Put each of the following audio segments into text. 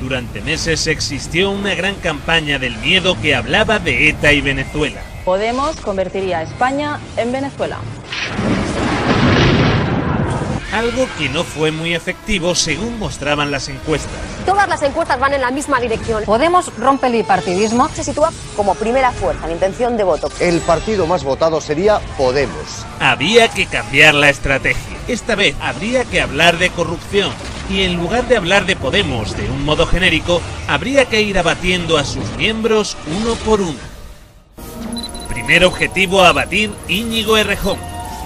Durante meses existió una gran campaña del miedo que hablaba de ETA y Venezuela. Podemos convertiría a España en Venezuela. Algo que no fue muy efectivo según mostraban las encuestas. Todas las encuestas van en la misma dirección. Podemos rompe el bipartidismo. Se sitúa como primera fuerza en intención de voto. El partido más votado sería Podemos. Había que cambiar la estrategia. Esta vez habría que hablar de corrupción. Y en lugar de hablar de Podemos de un modo genérico, habría que ir abatiendo a sus miembros uno por uno. Primer objetivo a abatir: Íñigo Errejón,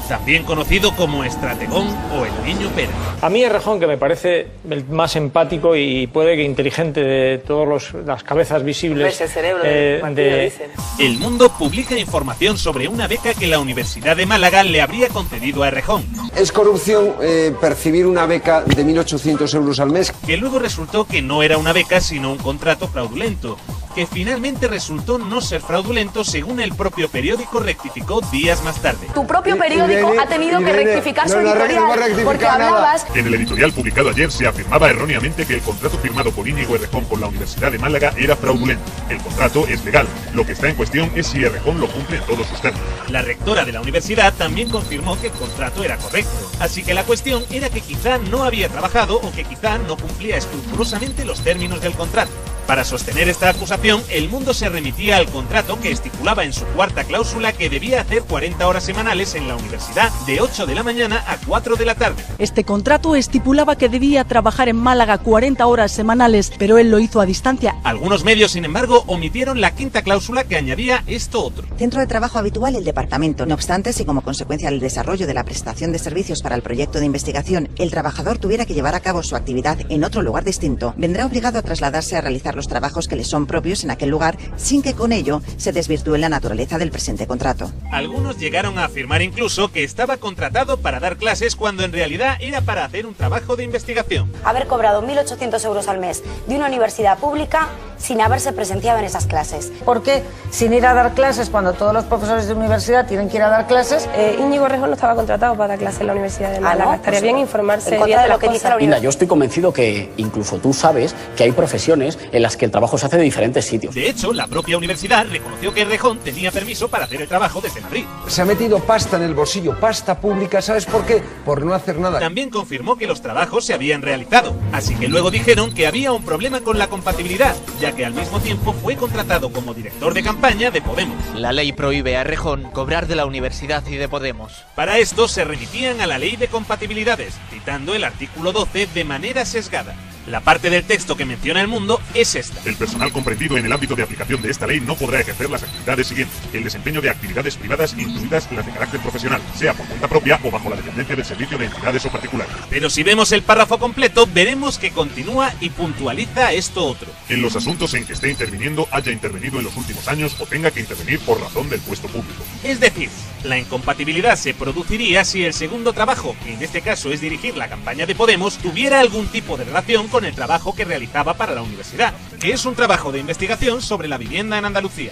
también conocido como Estrategón o el Niño Pera. A mí Errejón, que me parece el más empático y puede que inteligente de todas las cabezas visibles. El cerebro dicen. El Mundo publica información sobre una beca que la Universidad de Málaga le habría concedido a Errejón. Es corrupción percibir una beca de 1.800 euros al mes. Que luego resultó que no era una beca sino un contrato fraudulento, que finalmente resultó no ser fraudulento según el propio periódico rectificó días más tarde. Tu propio periódico ha tenido que rectificar su editorial porque hablabas... En el editorial publicado ayer se afirmaba erróneamente que el contrato firmado por Íñigo Errejón con la Universidad de Málaga era fraudulento. El contrato es legal. Lo que está en cuestión es si Errejón lo cumple en todos sus términos. La rectora de la universidad también confirmó que el contrato era correcto. Así que la cuestión era que quizá no había trabajado o que quizá no cumplía escrupulosamente los términos del contrato. Para sostener esta acusación, El Mundo se remitía al contrato que estipulaba en su cuarta cláusula que debía hacer 40 horas semanales en la universidad de 8 de la mañana a 4 de la tarde. Este contrato estipulaba que debía trabajar en Málaga 40 horas semanales, pero él lo hizo a distancia. Algunos medios, sin embargo, omitieron la quinta cláusula que añadía esto otro. Centro de trabajo habitual el departamento. No obstante, si como consecuencia del desarrollo de la prestación de servicios para el proyecto de investigación, el trabajador tuviera que llevar a cabo su actividad en otro lugar distinto, vendrá obligado a trasladarse a realizar los trabajos que le son propios en aquel lugar, sin que con ello se desvirtúe la naturaleza del presente contrato. Algunos llegaron a afirmar incluso que estaba contratado para dar clases cuando en realidad era para hacer un trabajo de investigación. Haber cobrado 1.800 euros al mes de una universidad pública sin haberse presenciado en esas clases. ¿Por qué sin ir a dar clases cuando todos los profesores de universidad tienen que ir a dar clases? Íñigo Errejón no estaba contratado para dar clases en la Universidad de Málaga. ¿No? Estaría bien informarse en contra de lo que dice la universidad. Linda, yo estoy convencido que incluso tú sabes que hay profesiones en las que el trabajo se hace de diferentes sitios. De hecho, la propia universidad reconoció que Errejón tenía permiso para hacer el trabajo desde Madrid. Se ha metido pasta en el bolsillo, pasta pública, ¿sabes por qué? Por no hacer nada. También confirmó que los trabajos se habían realizado, así que luego dijeron que había un problema con la compatibilidad, ya que al mismo tiempo fue contratado como director de campaña de Podemos. La ley prohíbe a Errejón cobrar de la universidad y de Podemos. Para esto se remitían a la ley de compatibilidades, citando el artículo 12 de manera sesgada. La parte del texto que menciona El Mundo es esta. El personal comprendido en el ámbito de aplicación de esta ley no podrá ejercer las actividades siguientes: el desempeño de actividades privadas, incluidas las de carácter profesional, sea por cuenta propia o bajo la dependencia del servicio de entidades o particulares. Pero si vemos el párrafo completo, veremos que continúa y puntualiza esto otro. En los asuntos en que esté interviniendo, haya intervenido en los últimos años o tenga que intervenir por razón del puesto público. Es decir, la incompatibilidad se produciría si el segundo trabajo, que en este caso es dirigir la campaña de Podemos, tuviera algún tipo de relación con el trabajo que realizaba para la universidad, que es un trabajo de investigación sobre la vivienda en Andalucía.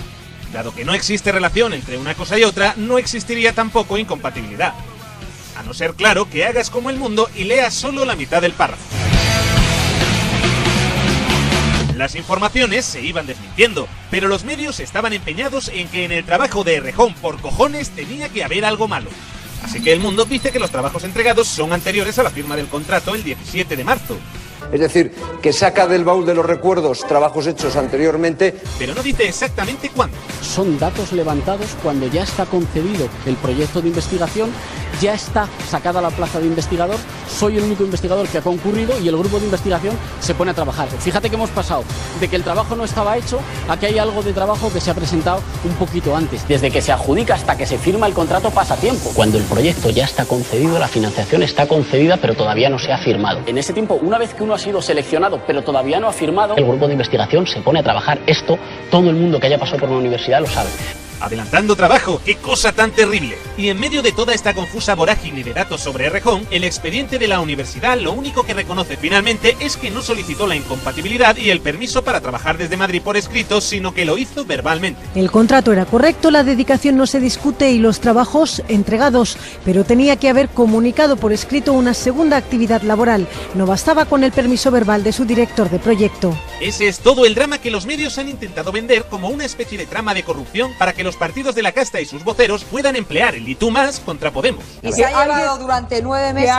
Dado que no existe relación entre una cosa y otra, no existiría tampoco incompatibilidad. A no ser, claro, que hagas como El Mundo y leas solo la mitad del párrafo. Las informaciones se iban desmintiendo, pero los medios estaban empeñados en que en el trabajo de Errejón por cojones tenía que haber algo malo. Así que El Mundo dice que los trabajos entregados son anteriores a la firma del contrato el 17 de marzo. Es decir, que saca del baúl de los recuerdos trabajos hechos anteriormente. Pero no dice exactamente cuándo. Son datos levantados cuando ya está concebido el proyecto de investigación, ya está sacada la plaza de investigador, soy el único investigador que ha concurrido y el grupo de investigación se pone a trabajar. Fíjate que hemos pasado de que el trabajo no estaba hecho a que hay algo de trabajo que se ha presentado un poquito antes. Desde que se adjudica hasta que se firma el contrato pasa tiempo. Cuando el proyecto ya está concedido, la financiación está concedida pero todavía no se ha firmado. En ese tiempo, una vez que uno ha sido seleccionado pero todavía no ha firmado, el grupo de investigación se pone a trabajar. Esto todo el mundo que haya pasado por una universidad lo sabe. Adelantando trabajo, ¡qué cosa tan terrible! Y en medio de toda esta confusa vorágine de datos sobre Errejón, el expediente de la universidad lo único que reconoce finalmente es que no solicitó la incompatibilidad y el permiso para trabajar desde Madrid por escrito, sino que lo hizo verbalmente. El contrato era correcto, la dedicación no se discute y los trabajos entregados, pero tenía que haber comunicado por escrito una segunda actividad laboral. No bastaba con el permiso verbal de su director de proyecto. Ese es todo el drama que los medios han intentado vender como una especie de trama de corrupción para que los partidos de la casta y sus voceros puedan emplear el y tú más contra Podemos. Y se ha llevado durante 9 meses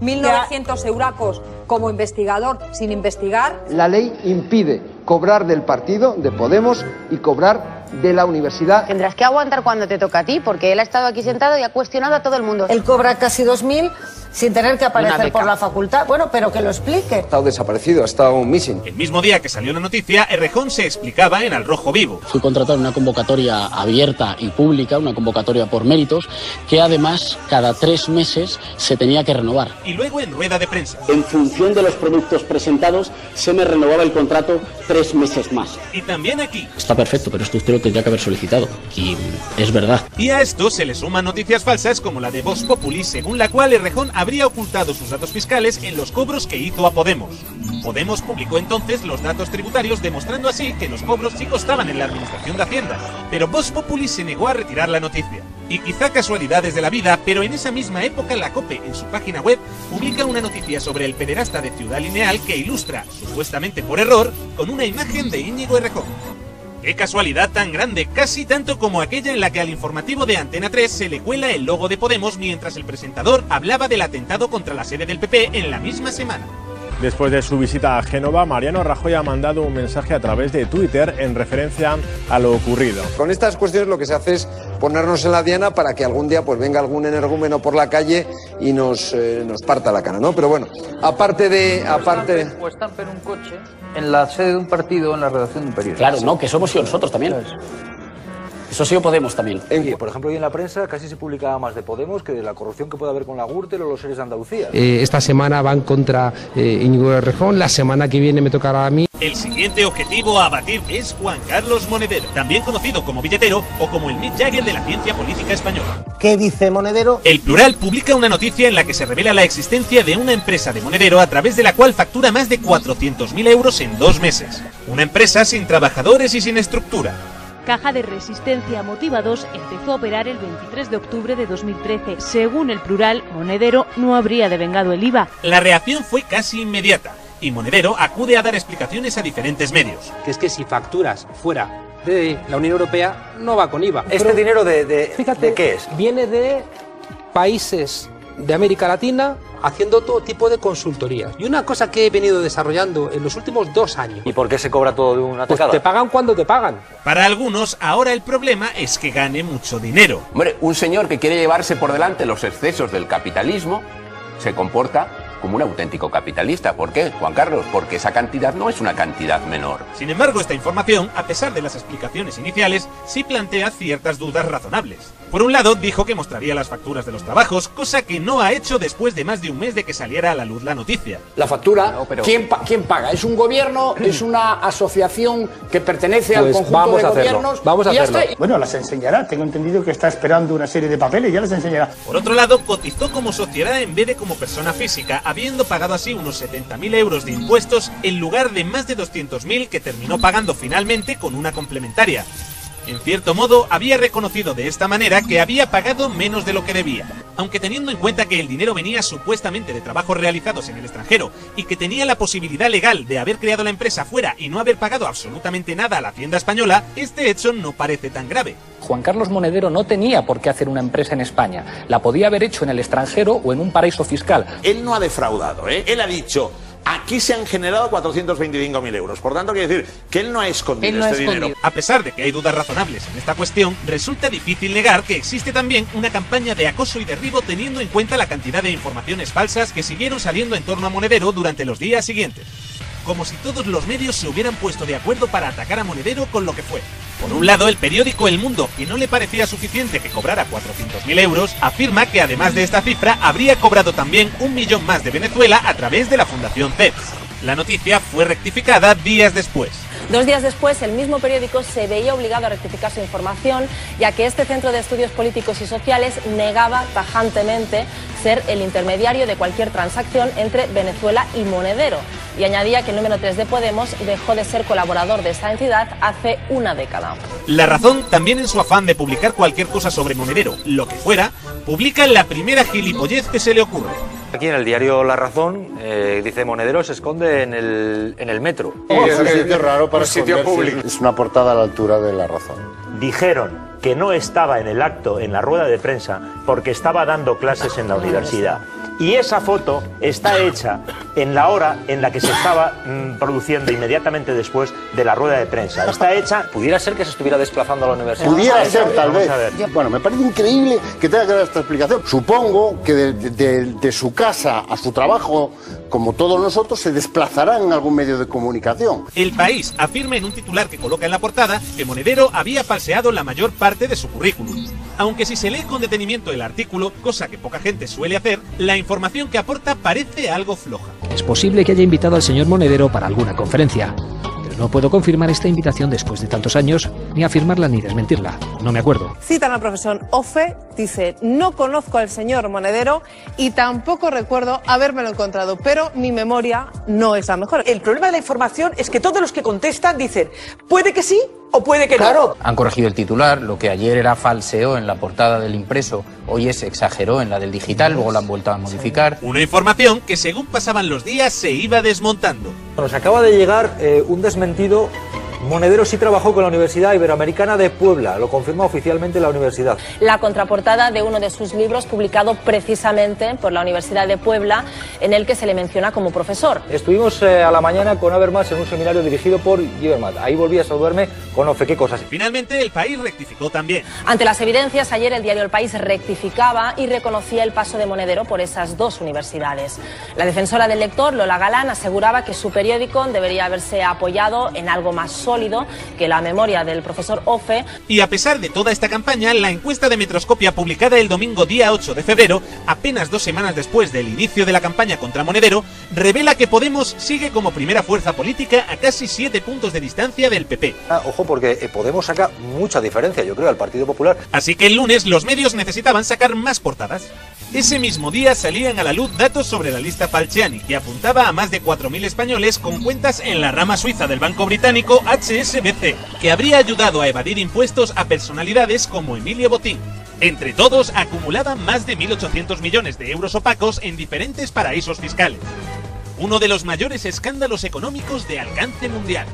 1.900 euracos como investigador sin investigar. La ley impide cobrar del partido, de Podemos, y cobrar de la universidad. Tendrás que aguantar cuando te toca a ti, porque él ha estado aquí sentado y ha cuestionado a todo el mundo. Él cobra casi 2.000 sin tener que aparecer por la facultad. Bueno, pero que lo explique. Ha estado desaparecido, ha estado missing. El mismo día que salió la noticia, Errejón se explicaba en Al Rojo Vivo. Fui contratado en una convocatoria abierta y pública, una convocatoria por méritos, que además cada 3 meses se tenía que renovar. Y luego en rueda de prensa. En función de los productos presentados, se me renovaba el contrato 3 meses más. Y también aquí. Está perfecto, pero esto usted lo tendría que haber solicitado. Y es verdad. Y a esto se le suman noticias falsas como la de Vox Populi, según la cual Errejón habría ocultado sus datos fiscales en los cobros que hizo a Podemos. Podemos publicó entonces los datos tributarios, demostrando así que los cobros sí costaban en la Administración de Hacienda. Pero Vox Populi se negó a retirar la noticia. Y quizá casualidades de la vida, pero en esa misma época la COPE, en su página web, publica una noticia sobre el pederasta de Ciudad Lineal que ilustra, supuestamente por error, con una imagen de Íñigo Errejón. ¡Qué casualidad tan grande! Casi tanto como aquella en la que al informativo de Antena 3 se le cuela el logo de Podemos mientras el presentador hablaba del atentado contra la sede del PP en la misma semana. Después de su visita a Génova, Mariano Rajoy ha mandado un mensaje a través de Twitter en referencia a lo ocurrido. Con estas cuestiones lo que se hace es ponernos en la diana para que algún día pues venga algún energúmeno por la calle y nos parta la cara, ¿no? Pero bueno, aparte de... O estampen un coche en la sede de un partido o en la redacción de un periódico. Claro, no, que somos nosotros también. Eso sí o Podemos también. Por ejemplo, hoy en la prensa casi se publicaba más de Podemos que de la corrupción que puede haber con la Gürtel o los seres de Andalucía. Esta semana van contra Íñigo Errejón, la semana que viene me tocará a mí. El siguiente objetivo a abatir es Juan Carlos Monedero, también conocido como billetero o como el Mick Jagger de la ciencia política española. ¿Qué dice Monedero? El Plural publica una noticia en la que se revela la existencia de una empresa de Monedero a través de la cual factura más de 400.000 euros en 2 meses. Una empresa sin trabajadores y sin estructura. Caja de Resistencia Motiva 2 empezó a operar el 23 de octubre de 2013. Según el Plural, Monedero no habría devengado el IVA. La reacción fue casi inmediata y Monedero acude a dar explicaciones a diferentes medios. Que es que si facturas fuera de la Unión Europea no va con IVA. ¿Este dinero fíjate, de qué es? Viene de países de América Latina haciendo todo tipo de consultorías. Y una cosa que he venido desarrollando en los últimos 2 años. ¿Y por qué se cobra todo de una tacada? Pues te pagan cuando te pagan. Para algunos, ahora el problema es que gane mucho dinero. Hombre, un señor que quiere llevarse por delante los excesos del capitalismo se comporta como un auténtico capitalista. ¿Por qué, Juan Carlos? Porque esa cantidad no es una cantidad menor. Sin embargo, esta información, a pesar de las explicaciones iniciales, sí plantea ciertas dudas razonables. Por un lado, dijo que mostraría las facturas de los trabajos, cosa que no ha hecho después de más de un mes de que saliera a la luz la noticia. La factura, ¿quién paga? ¿Es un gobierno? ¿Es una asociación que pertenece al conjunto de gobiernos? Vamos a hacerlo. Bueno, las enseñará. Tengo entendido que está esperando una serie de papeles y ya las enseñará. Por otro lado, cotizó como sociedad en vez de como persona física, habiendo pagado así unos 70.000 euros de impuestos en lugar de más de 200.000 que terminó pagando finalmente con una complementaria. En cierto modo, había reconocido de esta manera que había pagado menos de lo que debía, aunque teniendo en cuenta que el dinero venía supuestamente de trabajos realizados en el extranjero y que tenía la posibilidad legal de haber creado la empresa fuera y no haber pagado absolutamente nada a la Hacienda española, este hecho no parece tan grave. Juan Carlos Monedero no tenía por qué hacer una empresa en España, la podía haber hecho en el extranjero o en un paraíso fiscal. Él no ha defraudado, él ha dicho... Aquí se han generado 425.000 euros. Por tanto, quiere decir que él no ha escondido este dinero. A pesar de que hay dudas razonables en esta cuestión, resulta difícil negar que existe también una campaña de acoso y derribo teniendo en cuenta la cantidad de informaciones falsas que siguieron saliendo en torno a Monedero durante los días siguientes. Como si todos los medios se hubieran puesto de acuerdo para atacar a Monedero con lo que fue. Por un lado, el periódico El Mundo, que no le parecía suficiente que cobrara 400.000 euros, afirma que además de esta cifra, habría cobrado también 1 millón más de Venezuela a través de la Fundación CEPS. La noticia fue rectificada días después. 2 días después, el mismo periódico se veía obligado a rectificar su información, ya que este Centro de Estudios Políticos y Sociales negaba tajantemente ser el intermediario de cualquier transacción entre Venezuela y Monedero, y añadía que el número 3 de Podemos dejó de ser colaborador de esta entidad hace una década. La Razón, también en su afán de publicar cualquier cosa sobre Monedero, lo que fuera, publica la primera gilipollez que se le ocurre. Aquí en el diario La Razón dice Monedero se esconde en el metro. Es un sitio raro para sitio público. Es una portada a la altura de La Razón. Dijeron que no estaba en el acto, en la rueda de prensa, porque estaba dando clases en la universidad. Y esa foto está hecha en la hora en la que se estaba produciendo inmediatamente después de la rueda de prensa. Está hecha... ¿Pudiera ser que se estuviera desplazando a la universidad? Pudiera ser, tal vez. Bueno, me parece increíble que tenga que dar esta explicación. Supongo que de su casa a su trabajo, como todos nosotros, se desplazará en algún medio de comunicación. El País afirma en un titular que coloca en la portada que Monedero había falseado la mayor parte de su currículum. Aunque si se lee con detenimiento el artículo, cosa que poca gente suele hacer, la información que aporta parece algo floja. Es posible que haya invitado al señor Monedero para alguna conferencia, pero no puedo confirmar esta invitación después de tantos años, ni afirmarla ni desmentirla. No me acuerdo. Citan al profesor Ofe, dice: no conozco al señor Monedero y tampoco recuerdo habérmelo encontrado, pero mi memoria no es la mejor. El problema de la información es que todos los que contestan dicen puede que sí o puede que no. Han corregido el titular, lo que ayer era falseo en la portada del impreso, hoy es exageró en la del digital, luego lo han vuelto a modificar. Una información que según pasaban los días se iba desmontando. Nos acaba de llegar un desmentido. Monedero sí trabajó con la Universidad Iberoamericana de Puebla, lo confirma oficialmente la universidad. La contraportada de uno de sus libros publicado precisamente por la Universidad de Puebla, en el que se le menciona como profesor. Estuvimos a la mañana con Habermas en un seminario dirigido por Habermas. Ahí volví a saludarme con Ofe. ¿Qué cosas? Finalmente el País rectificó también. Ante las evidencias, ayer el diario El País rectificaba y reconocía el paso de Monedero por esas dos universidades. La defensora del lector, Lola Galán, aseguraba que su periódico debería haberse apoyado en algo más sólido que la memoria del profesor Ofe. Y a pesar de toda esta campaña, la encuesta de Metroscopia publicada el domingo día 8 de febrero, apenas 2 semanas después del inicio de la campaña contra Monedero, revela que Podemos sigue como primera fuerza política a casi 7 puntos de distancia del PP. Ojo, porque Podemos saca mucha diferencia, yo creo, al Partido Popular. Así que el lunes los medios necesitaban sacar más portadas. Ese mismo día salían a la luz datos sobre la lista Falciani, que apuntaba a más de 4.000 españoles con cuentas en la rama suiza del banco británico HSBC, que habría ayudado a evadir impuestos a personalidades como Emilio Botín. Entre todos, acumulaban más de 1.800 millones de euros opacos en diferentes paraísos fiscales. Uno de los mayores escándalos económicos de alcance mundial.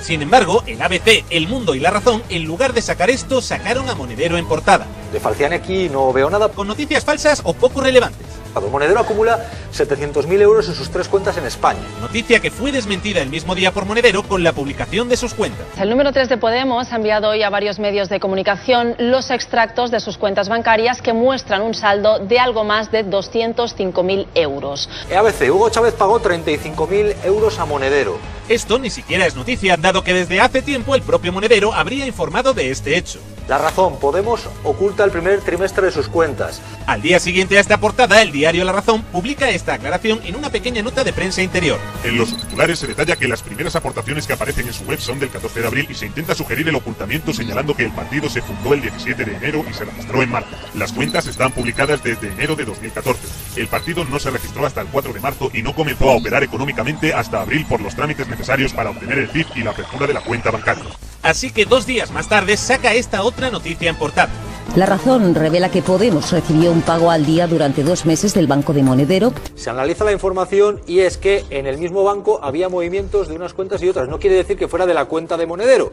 Sin embargo, el ABC, El Mundo y La Razón, en lugar de sacar esto, sacaron a Monedero en portada. De Falciani aquí no veo nada. Con noticias falsas o poco relevantes. Monedero acumula 700.000 euros en sus 3 cuentas en España. Noticia que fue desmentida el mismo día por Monedero con la publicación de sus cuentas. El número 3 de Podemos ha enviado hoy a varios medios de comunicación los extractos de sus cuentas bancarias que muestran un saldo de algo más de 205.000 euros. ABC, Hugo Chávez pagó 35.000 euros a Monedero. Esto ni siquiera es noticia, dado que desde hace tiempo el propio Monedero habría informado de este hecho. La Razón, Podemos oculta el primer trimestre de sus cuentas. Al día siguiente a esta portada, el diario La Razón publica esta aclaración en una pequeña nota de prensa interior. En los titulares se detalla que las primeras aportaciones que aparecen en su web son del 14 de abril y se intenta sugerir el ocultamiento señalando que el partido se fundó el 17 de enero y se registró en marzo. Las cuentas están publicadas desde enero de 2014. El partido no se registró hasta el 4 de marzo y no comenzó a operar económicamente hasta abril por los trámites necesarios para obtener el CIF y la apertura de la cuenta bancaria. Así que 2 días más tarde saca esta otra noticia en portada. La Razón revela que Podemos recibió un pago al día durante 2 meses del banco de Monedero. Se analiza la información y es que en el mismo banco había movimientos de unas cuentas y otras. No quiere decir que fuera de la cuenta de Monedero.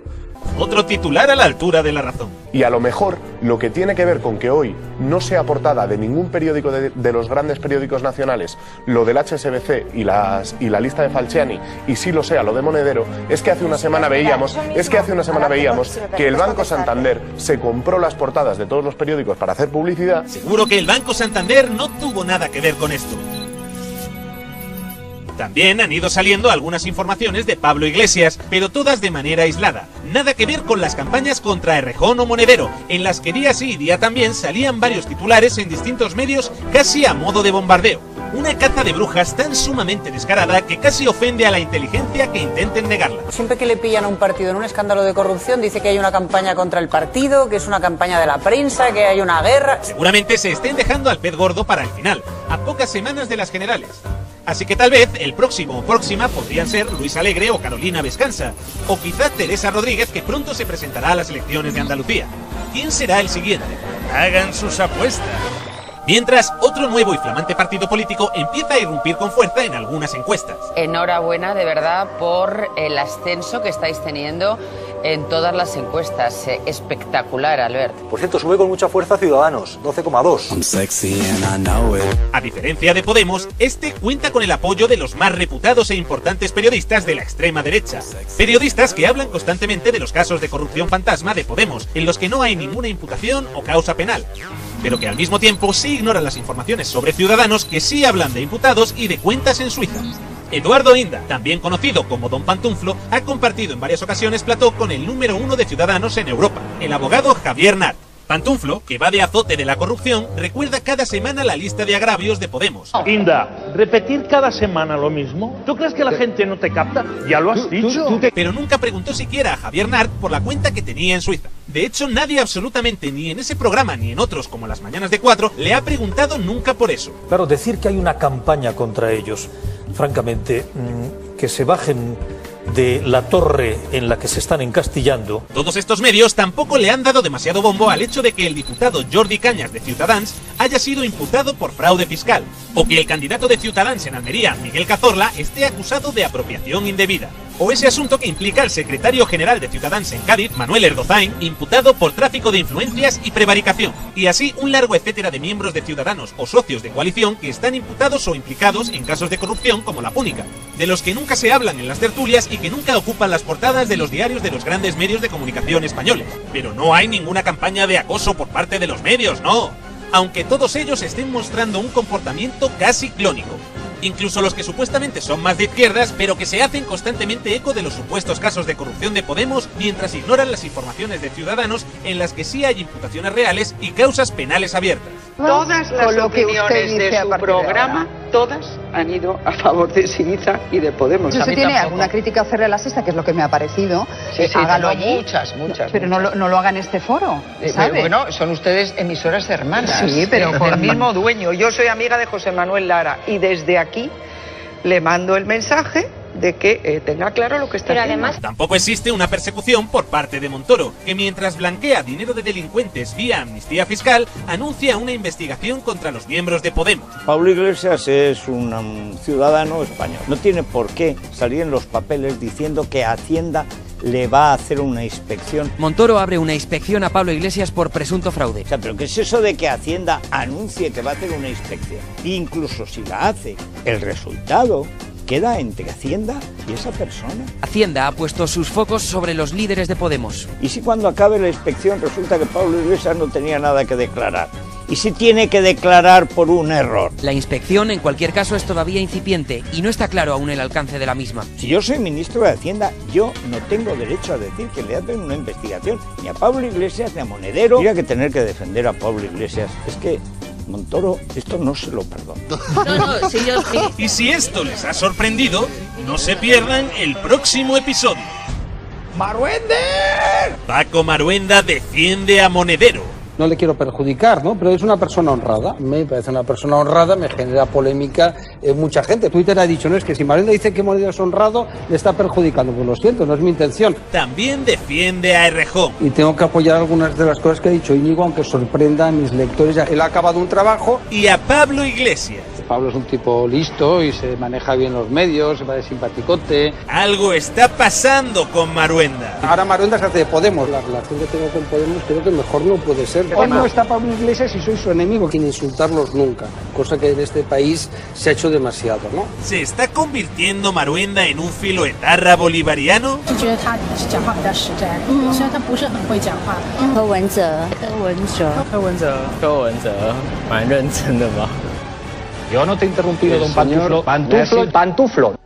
Otro titular a la altura de La Razón. Y a lo mejor lo que tiene que ver con que hoy no sea portada de ningún periódico de los grandes periódicos nacionales lo del HSBC y la lista de Falciani, y sí lo sea lo de Monedero, es que hace una semana veíamos que el Banco Santander se compró las portadas de todos los periódicos para hacer publicidad. Seguro que el Banco Santander no tuvo nada que ver con esto. También han ido saliendo algunas informaciones de Pablo Iglesias, pero todas de manera aislada. Nada que ver con las campañas contra Errejón o Monedero, en las que día sí y día también salían varios titulares en distintos medios casi a modo de bombardeo. Una caza de brujas tan sumamente descarada que casi ofende a la inteligencia que intenten negarla. Siempre que le pillan a un partido en un escándalo de corrupción dice que hay una campaña contra el partido, que es una campaña de la prensa, que hay una guerra. Seguramente se estén dejando al pez gordo para el final, a pocas semanas de las generales. Así que tal vez el próximo o próxima podrían ser Luis Alegre o Carolina Vescanza, o quizá Teresa Rodríguez, que pronto se presentará a las elecciones de Andalucía. ¿Quién será el siguiente? Hagan sus apuestas. Mientras, otro nuevo y flamante partido político empieza a irrumpir con fuerza en algunas encuestas. Enhorabuena, de verdad, por el ascenso que estáis teniendo en todas las encuestas. Espectacular, Albert. Por cierto, sube con mucha fuerza Ciudadanos, 12,2. A diferencia de Podemos, este cuenta con el apoyo de los más reputados e importantes periodistas de la extrema derecha. Periodistas que hablan constantemente de los casos de corrupción fantasma de Podemos, en los que no hay ninguna imputación o causa penal, pero que al mismo tiempo sí ignoran las informaciones sobre Ciudadanos que sí hablan de imputados y de cuentas en Suiza. Eduardo Inda, también conocido como Don Pantuflo, ha compartido en varias ocasiones plató con el número 1 de Ciudadanos en Europa, el abogado Javier Nart. Pantuflo, que va de azote de la corrupción, recuerda cada semana la lista de agravios de Podemos. Inda, ¿repetir cada semana lo mismo? ¿Tú crees que la gente no te capta? Ya lo has dicho. Pero nunca preguntó siquiera a Javier Nart por la cuenta que tenía en Suiza. De hecho, nadie absolutamente, ni en ese programa ni en otros como Las Mañanas de 4, le ha preguntado nunca por eso. Claro, decir que hay una campaña contra ellos, francamente, que se bajen de la torre en la que se están encastillando. Todos estos medios tampoco le han dado demasiado bombo al hecho de que el diputado Jordi Cañas de Ciutadans haya sido imputado por fraude fiscal, o que el candidato de Ciutadans en Almería, Miguel Cazorla, esté acusado de apropiación indebida. O ese asunto que implica al secretario general de Ciutadans en Cádiz, Manuel Erdozain, imputado por tráfico de influencias y prevaricación. Y así un largo etcétera de miembros de Ciudadanos o socios de coalición que están imputados o implicados en casos de corrupción como la Púnica, de los que nunca se hablan en las tertulias y que nunca ocupan las portadas de los diarios de los grandes medios de comunicación españoles. Pero no hay ninguna campaña de acoso por parte de los medios, no. Aunque todos ellos estén mostrando un comportamiento casi clónico. Incluso los que supuestamente son más de izquierdas, pero que se hacen constantemente eco de los supuestos casos de corrupción de Podemos, mientras ignoran las informaciones de Ciudadanos en las que sí hay imputaciones reales y causas penales abiertas. Todas las opiniones de su programa, todas han ido a favor de Syriza y de Podemos. Si usted tiene alguna crítica a hacerle a la Sexta, que es lo que me ha parecido, hágalo allí. Muchas. Pero no lo haga en este foro, ¿sabe? Bueno, son ustedes emisoras hermanas. Sí, pero del mismo dueño. Yo soy amiga de José Manuel Lara y desde aquí le mando el mensaje de que tenga claro lo que está haciendo. Tampoco existe una persecución por parte de Montoro, que mientras blanquea dinero de delincuentes vía amnistía fiscal, anuncia una investigación contra los miembros de Podemos. Pablo Iglesias es un ciudadano español. No tiene por qué salir en los papeles diciendo que Hacienda le va a hacer una inspección. Montoro abre una inspección a Pablo Iglesias por presunto fraude. O sea, ¿pero qué es eso de que Hacienda anuncie que va a hacer una inspección? Incluso si la hace, el resultado queda entre Hacienda y esa persona. Hacienda ha puesto sus focos sobre los líderes de Podemos. ¿Y si cuando acabe la inspección resulta que Pablo Iglesias no tenía nada que declarar? ¿Y si tiene que declarar por un error? La inspección, en cualquier caso, es todavía incipiente y no está claro aún el alcance de la misma. Si yo soy ministro de Hacienda, yo no tengo derecho a decir que le hacen una investigación ni a Pablo Iglesias ni a Monedero. Mira que tener que defender a Pablo Iglesias es que Montoro esto no se lo perdona. No, sí, yo sí. Y si esto les ha sorprendido, no se pierdan el próximo episodio. ¡Maruenda! Paco Maruenda defiende a Monedero. No le quiero perjudicar, ¿no? Pero es una persona honrada. Me parece una persona honrada, me genera polémica mucha gente. Twitter ha dicho, no, es que si Maruenda dice que Monedero es honrado, le está perjudicando. Pues lo siento, no es mi intención. También defiende a Errejón. Y tengo que apoyar algunas de las cosas que ha dicho Íñigo, aunque sorprenda a mis lectores. Él ha acabado un trabajo. Y a Pablo Iglesias. Pablo es un tipo listo y se maneja bien los medios, se va de simpaticote. Algo está pasando con Maruenda. Ahora Maruenda se hace de Podemos. La relación que tengo con Podemos creo que mejor no puede ser. Hoy no está Pablo Iglesias y soy su enemigo, sin insultarlos nunca. Cosa que en este país se ha hecho demasiado, ¿no? ¿Se está convirtiendo Maruenda en un filoetarra bolivariano? Yo no te he interrumpido, don Pantuflo. Pantuflo,